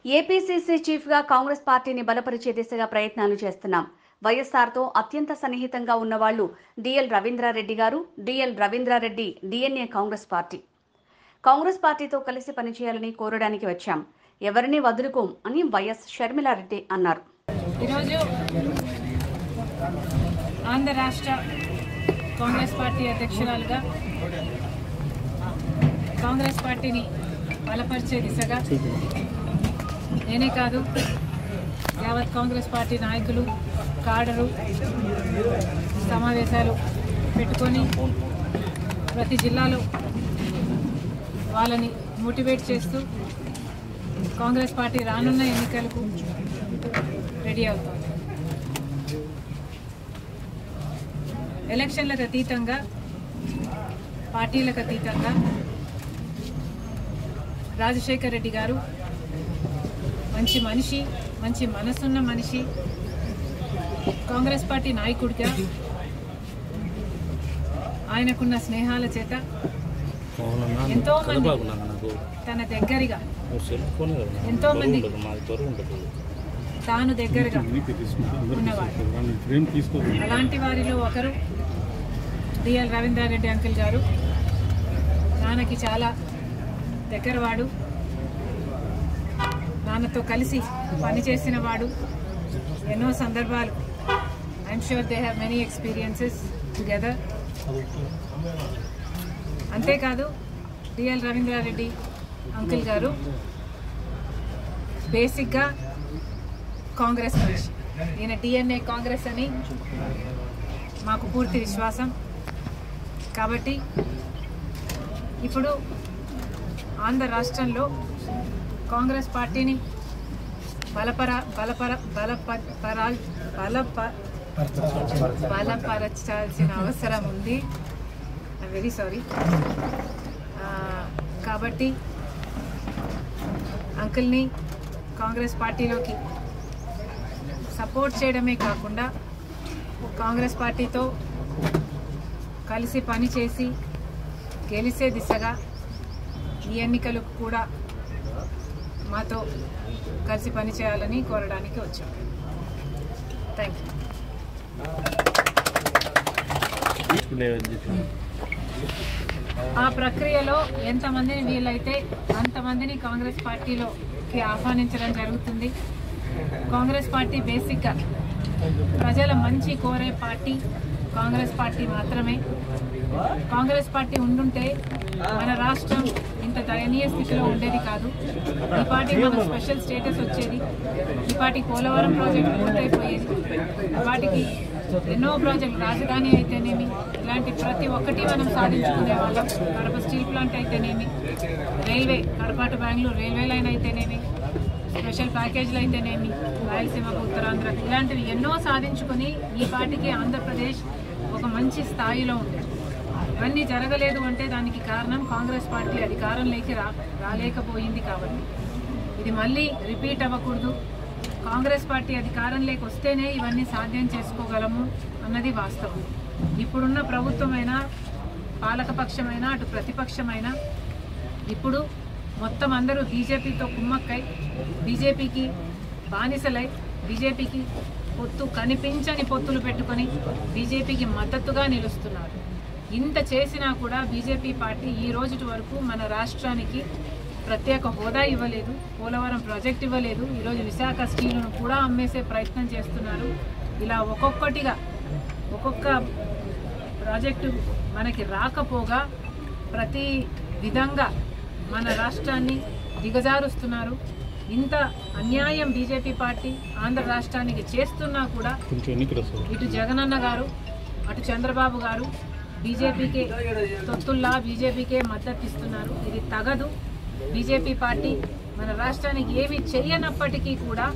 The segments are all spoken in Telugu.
ఏపీసీసీ చీఫ్గా కాంగ్రెస్ పార్టీని బలపరిచే దిశగా ప్రయత్నాలు చేస్తున్నాం. వైఎస్ఆర్తో అత్యంత సన్నిహితంగా ఉన్నవాళ్లు డిఎల్ రవీంద్రారెడ్డి గారు. డిఎల్ రవీంద్రారెడ్డి డిఎన్ఏ కాంగ్రెస్ పార్టీతో కలిసి పనిచేయాలని కోరడానికి వచ్చాం. ఎవరిని వదులుకోం అని వైఎస్ షర్మిలారెడ్డి అన్నారు. ఈరోజు ఆంధ్ర రాష్ట్ర కాంగ్రెస్ పార్టీ అధ్యక్షురాలుగా కాంగ్రెస్ పార్టీని బలపరిచే దిశగా నేనే కాదు, యావత్ కాంగ్రెస్ పార్టీ నాయకులు, కాడరు సమావేశాలు పెట్టుకొని ప్రతి జిల్లాలో వాళ్ళని మోటివేట్ చేస్తూ కాంగ్రెస్ పార్టీ రానున్న ఎన్నికలకు రెడీ అవుతుంది. ఎలక్షన్లకు అతీతంగా, పార్టీలకు అతీతంగా రాజశేఖర్ రెడ్డి గారు మంచి మనిషి, మంచి మనసున్న మనిషి. కాంగ్రెస్ పార్టీ నాయకుడిగా ఆయనకున్న స్నేహాల చేత ఎంతోమంది తన దగ్గరగా, ఎంతోమంది తాను దగ్గరగా ఉన్నవారు. అలాంటి వారిలో ఒకరు డిఎల్ రవీంద్రారెడ్డి అంకుల్ గారు. నాన్నకి చాలా దగ్గరవాడు, నాన్నతో కలిసి పనిచేసిన వాడు. ఎన్నో సందర్భాలు, I'm sure they have many experiences together. అంతేకాదు, డిఎల్ రవీంద్రారెడ్డి అంకుల్ గారు బేసిక్గా కాంగ్రెస్ మనిషి. ఈయన డిఎన్ఏ కాంగ్రెస్ అని మాకు పూర్తి విశ్వాసం. కాబట్టి ఇప్పుడు ఆంధ్ర రాష్ట్రంలో కాంగ్రెస్ పార్టీని బలపరచాల్సిన అవసరం ఉంది. I'm very sorry. కాబట్టి అంకుల్ని కాంగ్రెస్ పార్టీలోకి సపోర్ట్ చేయడమే కాకుండా కాంగ్రెస్ పార్టీతో కలిసి పనిచేసి గెలిచే దిశగా ఈ ఎన్నికలకు కూడా మాతో కలిసి పనిచేయాలని కోరడానికి వచ్చాం. Thank you. ఆ ప్రక్రియలో ఎంతమందిని వీలైతే అంతమందిని కాంగ్రెస్ పార్టీలోకి ఆహ్వానించడం జరుగుతుంది. కాంగ్రెస్ పార్టీ బేసిక్గా ప్రజల మంచి కోరే పార్టీ కాంగ్రెస్ పార్టీ మాత్రమే. కాంగ్రెస్ పార్టీ ఉండుంటే మన రాష్ట్రం ఇంత దయనీయ స్థితిలో ఉండేది కాదు. ఈ పార్టీకి మన స్పెషల్ స్టేటస్ వచ్చేది. ఈ పార్టీకి పోలవరం ప్రాజెక్టు పూర్తయిపోయేది. వాటికి ఎన్నో ప్రాజెక్టులు, రాజధాని అయితేనేమి, ఇలాంటి ప్రతి ఒక్కటి మనం సాధించుకునే వాళ్ళం. కడప స్టీల్ ప్లాంట్ అయితేనేమి, railway, Kadapa to Bengaluru railway line అయితేనేమి, స్పెషల్ ప్యాకేజీలు అయితేనేమి, రాయలసీమకు, ఉత్తరాంధ్ర, ఇలాంటివి ఎన్నో సాధించుకొని ఈ పార్టీకి ఆంధ్రప్రదేశ్ ఒక మంచి స్థాయిలో ఉండేది. ఇవన్నీ జరగలేదు అంటే దానికి కారణం కాంగ్రెస్ పార్టీ అధికారంలోకి రాలేకపోయింది. కాబట్టి ఇది మళ్ళీ రిపీట్ అవ్వకూడదు. కాంగ్రెస్ పార్టీ అధికారంలోకి వస్తేనే ఇవన్నీ సాధ్యం చేసుకోగలము అన్నది వాస్తవం. ఇప్పుడున్న ప్రభుత్వమైనా, పాలకపక్షమైనా, అటు ప్రతిపక్షమైనా ఇప్పుడు మొత్తం అందరూ బీజేపీతో కుమ్మక్కై, బీజేపీకి బానిసలై, బీజేపీకి కనిపించని పొత్తులు పెట్టుకొని బీజేపీకి మద్దతుగా నిలుస్తున్నారు. ఇంత చేసినా కూడా బీజేపీ పార్టీ ఈ రోజు వరకు మన రాష్ట్రానికి ప్రత్యేక హోదా ఇవ్వలేదు, పోలవరం ప్రాజెక్ట్ ఇవ్వలేదు. ఈరోజు విశాఖ స్టీలును కూడా అమ్మేసే ప్రయత్నం చేస్తున్నారు. ఇలా ఒక్కొక్క ప్రాజెక్టు మనకి రాకపోగా ప్రతి విధంగా మన రాష్ట్రాన్ని దిగజారుస్తున్నారు. ఇంత అన్యాయం బీజేపీ పార్టీ ఆంధ్ర రాష్ట్రానికి చేస్తున్నా కూడా ఇటు జగనన్న గారు, అటు చంద్రబాబు గారు బీజేపీకే తొత్తుల్లా బీజేపీకే మద్దతు ఇస్తున్నారు. ఇది తగదు. బీజేపీ పార్టీ మన రాష్ట్రానికి ఏమి చెయ్యనప్పటికీ కూడా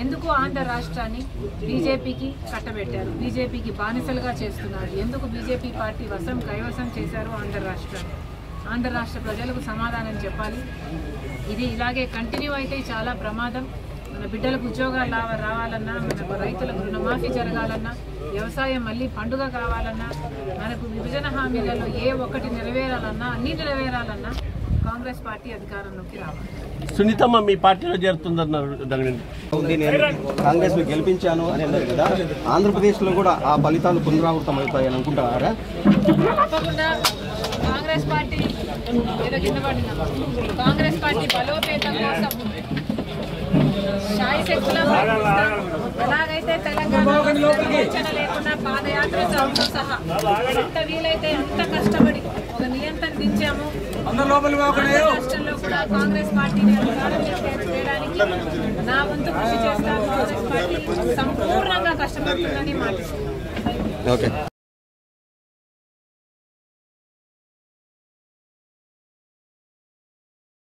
ఎందుకు ఆంధ్ర రాష్ట్రాన్ని బీజేపీకి కట్టబెట్టారు, బీజేపీకి బానిసలుగా చేస్తున్నారు, ఎందుకు బీజేపీ పార్టీ కైవసం చేశారు ఆంధ్ర రాష్ట్రాన్ని? ఆంధ్ర రాష్ట్ర ప్రజలకు సమాధానం చెప్పాలి. ఇది ఇలాగే కంటిన్యూ అయితే చాలా ప్రమాదం. మన బిడ్డలకు ఉద్యోగాలు రావాలన్నా, మన రైతులకు రుణమాఫీ జరగాలన్నా, వ్యవసాయం మళ్ళీ పండుగ కావాలన్నా, మనకు విభజన హామీలలో ఏ ఒక్కటి నెరవేరాలన్నా, అన్నీ నెరవేరాలన్నా కాంగ్రెస్ పార్టీ అధికారంలోకి రావాలి. సునీతమ్మ మీ పార్టీలో చేరుతుందన్నారు. నేను కాంగ్రెస్ గెలిపించాను అని అన్నారు కదా, ఆంధ్రప్రదేశ్లో కూడా ఆ ఫలితాలు పునరావృతం అవుతాయని అనుకుంటున్నారా? తప్పకుండా కాంగ్రెస్ పార్టీ ఏదో కింద పడిన కాంగ్రెస్ పార్టీ బలోపేతం కోసం శాయశక్తులా ఎలాగైతే తెలంగాణలో విమోచన లేకుండా పాదయాత్రతో సహా ఎంత వీలైతే ఎంత కష్టపడి ఒక నియంత్రణ దించాము. రాష్ట్రంలో కూడా కాంగ్రెస్ పార్టీని అధికారం చేయడానికి నా వంతు కృషి చేస్తాను. కాంగ్రెస్ పార్టీ సంపూర్ణంగా కష్టపడుతుందని మాటిస్తున్నాను.